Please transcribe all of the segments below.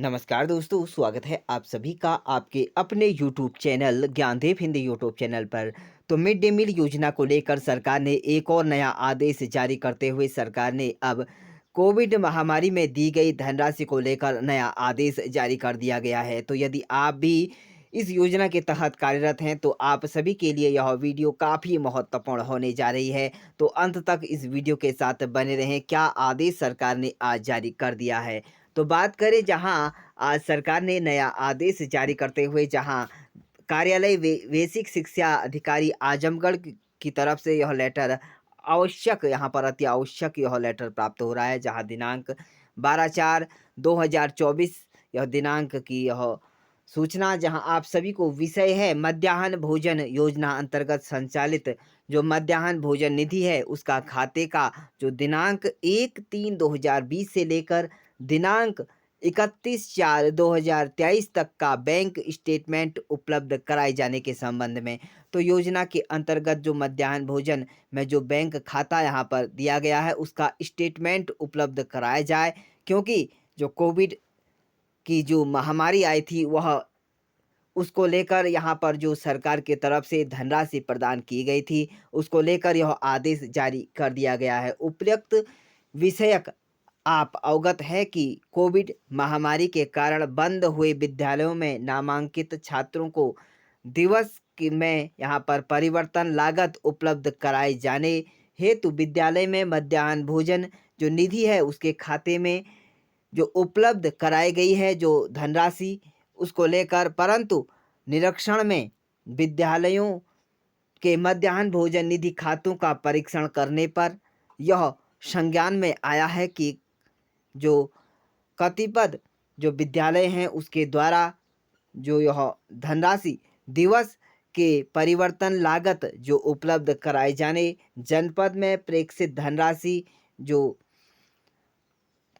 नमस्कार दोस्तों, स्वागत है आप सभी का आपके अपने YouTube channel Gyandev Hindi YouTube channel पर। तो मिड डे मील योजना को लेकर सरकार ने एक और नया आदेश जारी करते हुए सरकार ने अब कोविड महामारी में दी गई धनराशि को लेकर नया आदेश जारी कर दिया गया है। तो यदि आप भी इस योजना के तहत कार्यरत हैं तो आप सभी के लिए यह वीडियो काफ़ी महत्वपूर्ण होने जा रही है। तो अंत तक इस वीडियो के साथ बने रहें, क्या आदेश सरकार ने आज जारी कर दिया है। तो बात करें जहां आज सरकार ने नया आदेश जारी करते हुए जहां कार्यालय बेसिक शिक्षा अधिकारी आजमगढ़ की तरफ से यह लेटर आवश्यक यहाँ पर अति आवश्यक यह लेटर प्राप्त हो रहा है, जहां दिनांक 12/4/2024 यह दिनांक की यह सूचना, जहां आप सभी को विषय है मध्याह्न भोजन योजना अंतर्गत संचालित जो मध्याह्न भोजन निधि है उसका खाते का जो दिनांक 1/3/2020 से लेकर दिनांक 31/4/2023 तक का बैंक स्टेटमेंट उपलब्ध कराए जाने के संबंध में। तो योजना के अंतर्गत जो मध्याह्न भोजन में जो बैंक खाता यहाँ पर दिया गया है उसका स्टेटमेंट उपलब्ध कराया जाए, क्योंकि जो कोविड की जो महामारी आई थी वह उसको लेकर यहाँ पर जो सरकार की तरफ से धनराशि प्रदान की गई थी उसको लेकर यह आदेश जारी कर दिया गया है। उपयुक्त विषयक आप अवगत है कि कोविड महामारी के कारण बंद हुए विद्यालयों में नामांकित छात्रों को दिवस में यहाँ पर परिवर्तन लागत उपलब्ध कराए जाने हेतु विद्यालय में मध्याह्न भोजन जो निधि है उसके खाते में जो उपलब्ध कराई गई है जो धनराशि उसको लेकर, परंतु निरीक्षण में विद्यालयों के मध्याह्न भोजन निधि खातों का परीक्षण करने पर यह संज्ञान में आया है कि जो कतिपय जो विद्यालय हैं उसके द्वारा जो यह धनराशि दिवस के परिवर्तन लागत जो उपलब्ध कराए जाने जनपद में प्रेषित धनराशि जो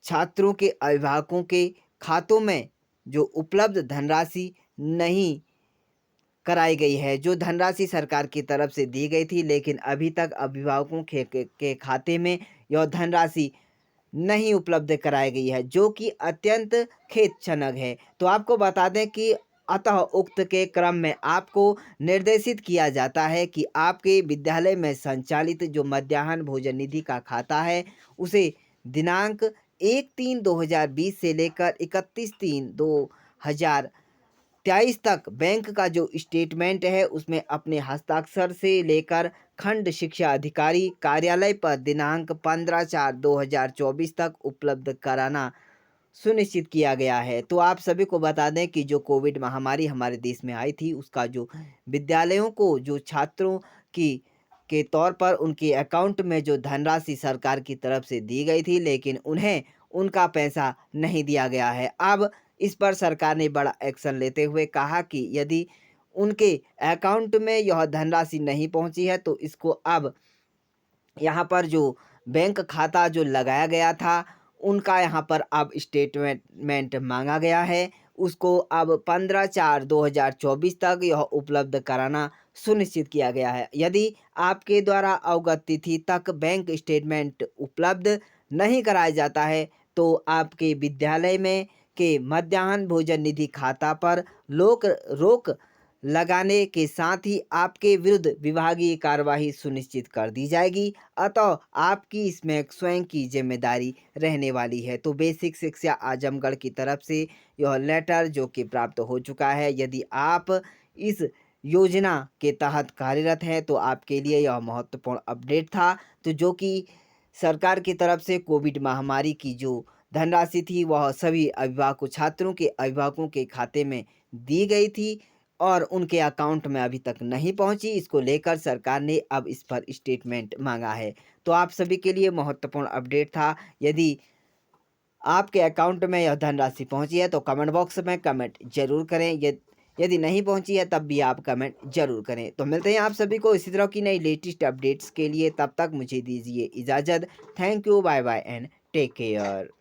छात्रों के अभिभावकों के खातों में जो उपलब्ध धनराशि नहीं कराई गई है। जो धनराशि सरकार की तरफ से दी गई थी लेकिन अभी तक अभिभावकों के खाते में यह धनराशि नहीं उपलब्ध कराई गई है, जो कि अत्यंत खेदजनक है। तो आपको बता दें कि अतः उक्त के क्रम में आपको निर्देशित किया जाता है कि आपके विद्यालय में संचालित जो मध्याह्न भोजन निधि का खाता है उसे दिनांक 1/3/2020 से लेकर 31/3/2023 तक बैंक का जो स्टेटमेंट है उसमें अपने हस्ताक्षर से लेकर खंड शिक्षा अधिकारी कार्यालय पर दिनांक 15/4/2024 तक उपलब्ध कराना सुनिश्चित किया गया है। तो आप सभी को बता दें कि जो कोविड महामारी हमारे देश में आई थी उसका जो विद्यालयों को जो छात्रों की के तौर पर उनके अकाउंट में जो धनराशि सरकार की तरफ से दी गई थी लेकिन उन्हें उनका पैसा नहीं दिया गया है। अब इस पर सरकार ने बड़ा एक्शन लेते हुए कहा कि यदि उनके अकाउंट में यह धनराशि नहीं पहुंची है तो इसको अब यहाँ पर जो बैंक खाता जो लगाया गया था उनका यहाँ पर अब स्टेटमेंट मांगा गया है, उसको अब 15/4/2024 तक यह उपलब्ध कराना सुनिश्चित किया गया है। यदि आपके द्वारा अवगत तिथि तक बैंक स्टेटमेंट उपलब्ध नहीं कराया जाता है तो आपके विद्यालय में के मध्याह्न भोजन निधि खाता पर लोक रोक लगाने के साथ ही आपके विरुद्ध विभागीय कार्यवाही सुनिश्चित कर दी जाएगी। अतः आपकी इसमें स्वयं की जिम्मेदारी रहने वाली है। तो बेसिक शिक्षा आजमगढ़ की तरफ से यह लेटर जो कि प्राप्त हो चुका है, यदि आप इस योजना के तहत कार्यरत हैं तो आपके लिए यह महत्वपूर्ण अपडेट था। तो जो कि सरकार की तरफ से कोविड महामारी की जो धनराशि थी वह सभी अभिभावकों छात्रों के अभिभावकों के खाते में दी गई थी और उनके अकाउंट में अभी तक नहीं पहुंची। इसको लेकर सरकार ने अब इस पर स्टेटमेंट मांगा है। तो आप सभी के लिए महत्वपूर्ण अपडेट था। यदि आपके अकाउंट में यह धनराशि पहुंची है तो कमेंट बॉक्स में कमेंट जरूर करें, यदि नहीं पहुंची है तब भी आप कमेंट जरूर करें। तो मिलते हैं आप सभी को इसी तरह की नई लेटेस्ट अपडेट्स के लिए, तब तक मुझे दीजिए इजाज़त। Thank you, bye bye and take care.